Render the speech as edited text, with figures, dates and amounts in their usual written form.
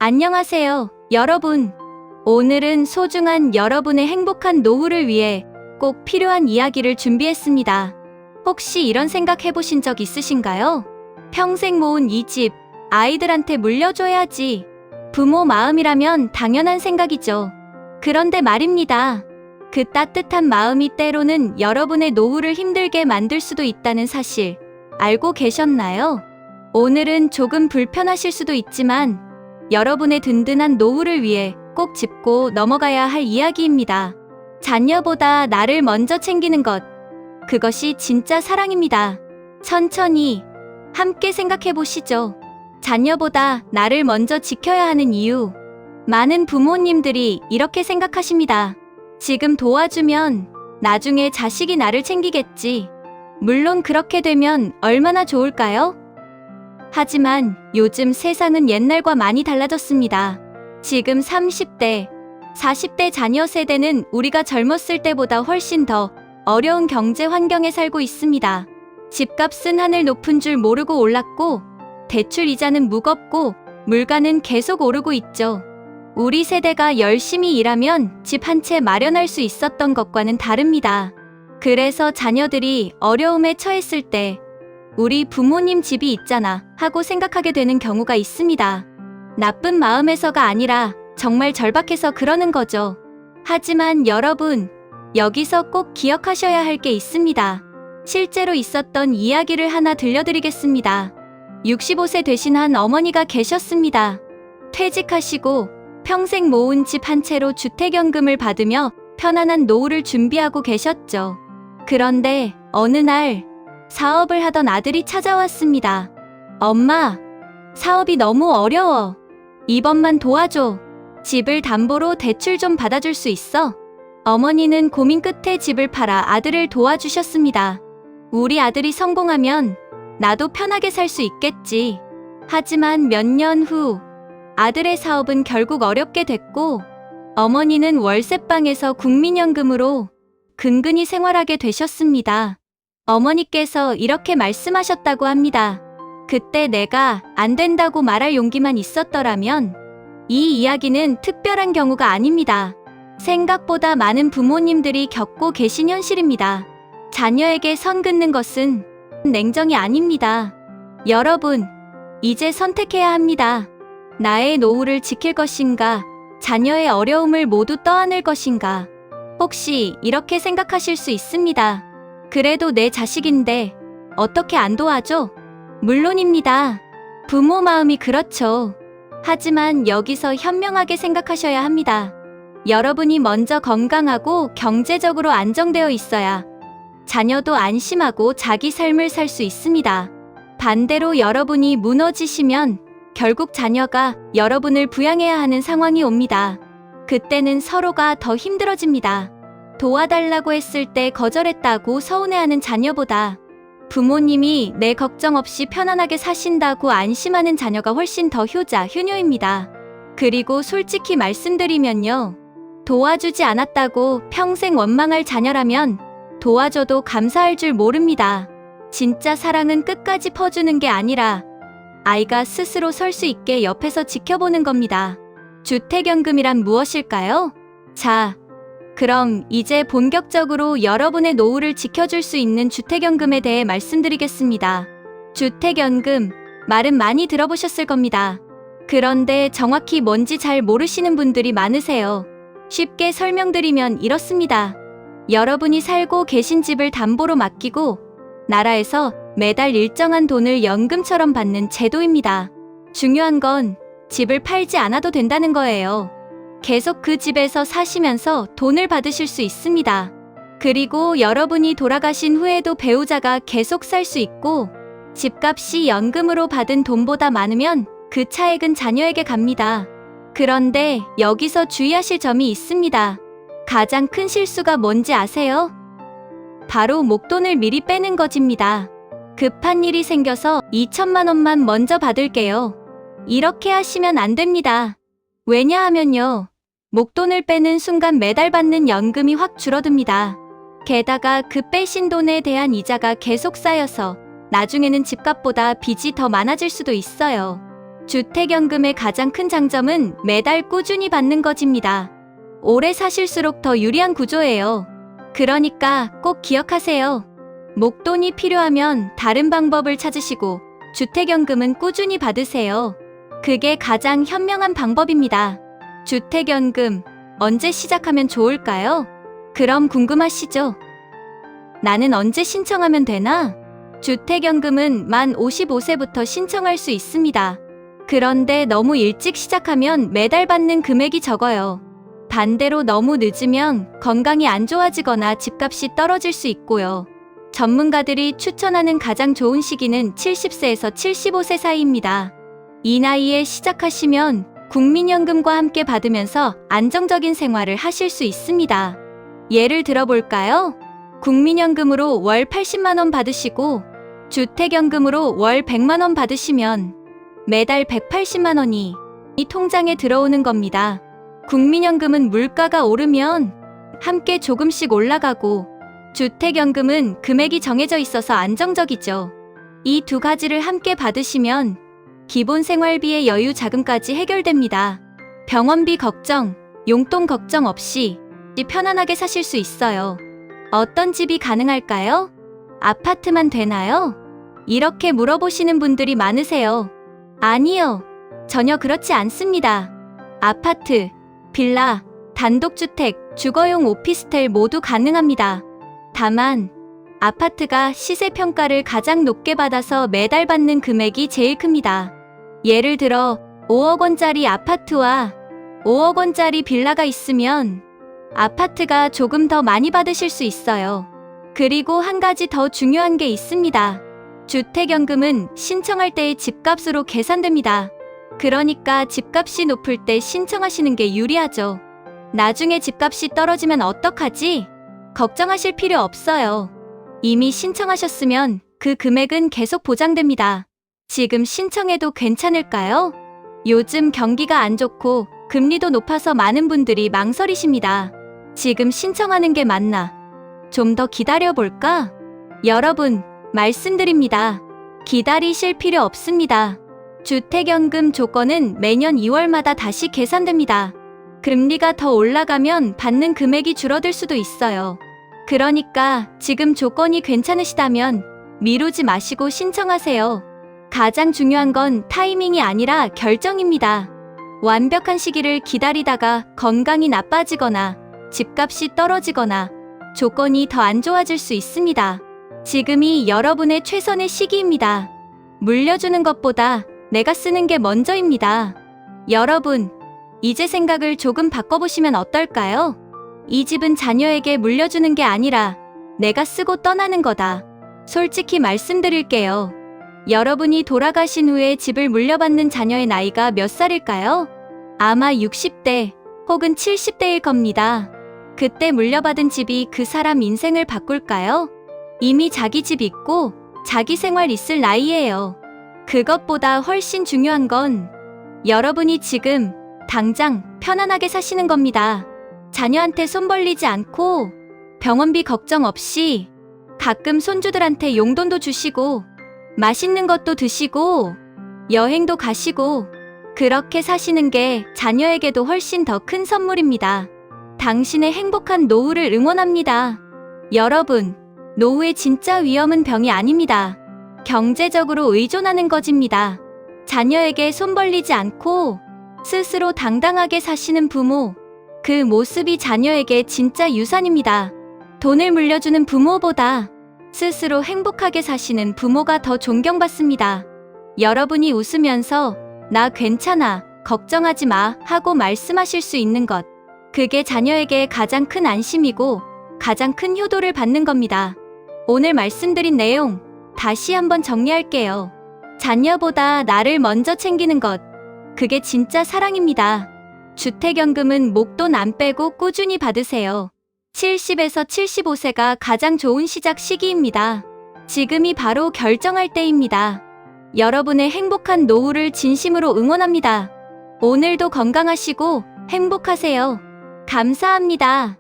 안녕하세요, 여러분. 오늘은 소중한 여러분의 행복한 노후를 위해 꼭 필요한 이야기를 준비했습니다. 혹시 이런 생각 해보신 적 있으신가요? 평생 모은 이 집, 아이들한테 물려줘야지. 부모 마음이라면 당연한 생각이죠. 그런데 말입니다. 그 따뜻한 마음이 때로는 여러분의 노후를 힘들게 만들 수도 있다는 사실 알고 계셨나요? 오늘은 조금 불편하실 수도 있지만 여러분의 든든한 노후를 위해 꼭 짚고 넘어가야 할 이야기입니다. 자녀보다 나를 먼저 챙기는 것. 그것이 진짜 사랑입니다. 천천히 함께 생각해 보시죠. 자녀보다 나를 먼저 지켜야 하는 이유. 많은 부모님들이 이렇게 생각하십니다. 지금 도와주면 나중에 자식이 나를 챙기겠지. 물론 그렇게 되면 얼마나 좋을까요? 하지만 요즘 세상은 옛날과 많이 달라졌습니다. 지금 30대, 40대 자녀 세대는 우리가 젊었을 때보다 훨씬 더 어려운 경제 환경에 살고 있습니다. 집값은 하늘 높은 줄 모르고 올랐고, 대출 이자는 무겁고, 물가는 계속 오르고 있죠. 우리 세대가 열심히 일하면 집 한 채 마련할 수 있었던 것과는 다릅니다. 그래서 자녀들이 어려움에 처했을 때 우리 부모님 집이 있잖아 하고 생각하게 되는 경우가 있습니다. 나쁜 마음에서가 아니라 정말 절박해서 그러는 거죠. 하지만 여러분, 여기서 꼭 기억하셔야 할 게 있습니다. 실제로 있었던 이야기를 하나 들려드리겠습니다. 65세 되신 한 어머니가 계셨습니다. 퇴직하시고 평생 모은 집 한 채로 주택연금을 받으며 편안한 노후를 준비하고 계셨죠. 그런데 어느 날 사업을 하던 아들이 찾아왔습니다. 엄마, 사업이 너무 어려워. 이번만 도와줘. 집을 담보로 대출 좀 받아줄 수 있어? 어머니는 고민 끝에 집을 팔아 아들을 도와주셨습니다. 우리 아들이 성공하면 나도 편하게 살 수 있겠지. 하지만 몇 년 후 아들의 사업은 결국 어렵게 됐고 어머니는 월세방에서 국민연금으로 근근히 생활하게 되셨습니다. 어머니께서 이렇게 말씀하셨다고 합니다. 그때 내가 안 된다고 말할 용기만 있었더라면. 이 이야기는 특별한 경우가 아닙니다. 생각보다 많은 부모님들이 겪고 계신 현실입니다. 자녀에게 선 긋는 것은 냉정이 아닙니다. 여러분, 이제 선택해야 합니다. 나의 노후를 지킬 것인가, 자녀의 어려움을 모두 떠안을 것인가. 혹시 이렇게 생각하실 수 있습니다. 그래도 내 자식인데 어떻게 안 도와줘? 물론입니다. 부모 마음이 그렇죠. 하지만 여기서 현명하게 생각하셔야 합니다. 여러분이 먼저 건강하고 경제적으로 안정되어 있어야 자녀도 안심하고 자기 삶을 살 수 있습니다. 반대로 여러분이 무너지시면 결국 자녀가 여러분을 부양해야 하는 상황이 옵니다. 그때는 서로가 더 힘들어집니다. 도와달라고 했을 때 거절했다고 서운해하는 자녀보다 부모님이 내 걱정 없이 편안하게 사신다고 안심하는 자녀가 훨씬 더 효자효녀입니다. 그리고 솔직히 말씀드리면요. 도와주지 않았다고 평생 원망할 자녀라면 도와줘도 감사할 줄 모릅니다. 진짜 사랑은 끝까지 퍼주는 게 아니라 아이가 스스로 설 수 있게 옆에서 지켜보는 겁니다. 주택연금이란 무엇일까요? 자, 그럼 이제 본격적으로 여러분의 노후를 지켜줄 수 있는 주택연금에 대해 말씀드리겠습니다. 주택연금, 말은 많이 들어보셨을 겁니다. 그런데 정확히 뭔지 잘 모르시는 분들이 많으세요. 쉽게 설명드리면 이렇습니다. 여러분이 살고 계신 집을 담보로 맡기고 나라에서 매달 일정한 돈을 연금처럼 받는 제도입니다. 중요한 건 집을 팔지 않아도 된다는 거예요. 계속 그 집에서 사시면서 돈을 받으실 수 있습니다. 그리고 여러분이 돌아가신 후에도 배우자가 계속 살 수 있고 집값이 연금으로 받은 돈보다 많으면 그 차액은 자녀에게 갑니다. 그런데 여기서 주의하실 점이 있습니다. 가장 큰 실수가 뭔지 아세요? 바로 목돈을 미리 빼는 것입니다. 급한 일이 생겨서 2천만 원만 먼저 받을게요. 이렇게 하시면 안 됩니다. 왜냐하면요. 목돈을 빼는 순간 매달 받는 연금이 확 줄어듭니다. 게다가 그 빼신 돈에 대한 이자가 계속 쌓여서 나중에는 집값보다 빚이 더 많아질 수도 있어요. 주택연금의 가장 큰 장점은 매달 꾸준히 받는 것입니다. 오래 사실수록 더 유리한 구조예요. 그러니까 꼭 기억하세요. 목돈이 필요하면 다른 방법을 찾으시고 주택연금은 꾸준히 받으세요. 그게 가장 현명한 방법입니다. 주택연금 언제 시작하면 좋을까요? 그럼 궁금하시죠? 나는 언제 신청하면 되나? 주택연금은 만 55세부터 신청할 수 있습니다. 그런데 너무 일찍 시작하면 매달 받는 금액이 적어요. 반대로 너무 늦으면 건강이 안 좋아지거나 집값이 떨어질 수 있고요. 전문가들이 추천하는 가장 좋은 시기는 70세에서 75세 사이입니다. 이 나이에 시작하시면 국민연금과 함께 받으면서 안정적인 생활을 하실 수 있습니다. 예를 들어볼까요? 국민연금으로 월 80만 원 받으시고 주택연금으로 월 100만 원 받으시면 매달 180만 원이 이 통장에 들어오는 겁니다. 국민연금은 물가가 오르면 함께 조금씩 올라가고 주택연금은 금액이 정해져 있어서 안정적이죠. 이 두 가지를 함께 받으시면 기본 생활비의 여유 자금까지 해결됩니다. 병원비 걱정, 용돈 걱정 없이 편안하게 사실 수 있어요. 어떤 집이 가능할까요? 아파트만 되나요? 이렇게 물어보시는 분들이 많으세요. 아니요, 전혀 그렇지 않습니다. 아파트, 빌라, 단독주택, 주거용 오피스텔 모두 가능합니다. 다만 아파트가 시세평가를 가장 높게 받아서 매달 받는 금액이 제일 큽니다. 예를 들어 5억 원짜리 아파트와 5억 원짜리 빌라가 있으면 아파트가 조금 더 많이 받으실 수 있어요. 그리고 한 가지 더 중요한 게 있습니다. 주택연금은 신청할 때의 집값으로 계산됩니다. 그러니까 집값이 높을 때 신청하시는 게 유리하죠. 나중에 집값이 떨어지면 어떡하지? 걱정하실 필요 없어요. 이미 신청하셨으면 그 금액은 계속 보장됩니다. 지금 신청해도 괜찮을까요? 요즘 경기가 안 좋고 금리도 높아서 많은 분들이 망설이십니다. 지금 신청하는 게 맞나? 좀 더 기다려볼까? 여러분, 말씀드립니다. 기다리실 필요 없습니다. 주택연금 조건은 매년 2월마다 다시 계산됩니다. 금리가 더 올라가면 받는 금액이 줄어들 수도 있어요. 그러니까 지금 조건이 괜찮으시다면 미루지 마시고 신청하세요. 가장 중요한 건 타이밍이 아니라 결정입니다. 완벽한 시기를 기다리다가 건강이 나빠지거나 집값이 떨어지거나 조건이 더 안 좋아질 수 있습니다. 지금이 여러분의 최선의 시기입니다. 물려주는 것보다 내가 쓰는 게 먼저입니다. 여러분, 이제 생각을 조금 바꿔보시면 어떨까요? 이 집은 자녀에게 물려주는 게 아니라 내가 쓰고 떠나는 거다. 솔직히 말씀드릴게요. 여러분이 돌아가신 후에 집을 물려받는 자녀의 나이가 몇 살일까요? 아마 60대 혹은 70대일 겁니다. 그때 물려받은 집이 그 사람 인생을 바꿀까요? 이미 자기 집 있고 자기 생활 있을 나이예요. 그것보다 훨씬 중요한 건 여러분이 지금 당장 편안하게 사시는 겁니다. 자녀한테 손 벌리지 않고 병원비 걱정 없이 가끔 손주들한테 용돈도 주시고 맛있는 것도 드시고 여행도 가시고 그렇게 사시는 게 자녀에게도 훨씬 더 큰 선물입니다. 당신의 행복한 노후를 응원합니다. 여러분, 노후의 진짜 위험은 병이 아닙니다. 경제적으로 의존하는 것입니다. 자녀에게 손 벌리지 않고 스스로 당당하게 사시는 부모, 그 모습이 자녀에게 진짜 유산입니다. 돈을 물려주는 부모보다 스스로 행복하게 사시는 부모가 더 존경받습니다. 여러분이 웃으면서 나 괜찮아, 걱정하지 마 하고 말씀하실 수 있는 것, 그게 자녀에게 가장 큰 안심이고 가장 큰 효도를 받는 겁니다. 오늘 말씀드린 내용 다시 한번 정리할게요. 자녀보다 나를 먼저 챙기는 것, 그게 진짜 사랑입니다. 주택연금은 목돈 안 빼고 꾸준히 받으세요. 70에서 75세가 가장 좋은 시작 시기입니다. 지금이 바로 결정할 때입니다. 여러분의 행복한 노후를 진심으로 응원합니다. 오늘도 건강하시고 행복하세요. 감사합니다.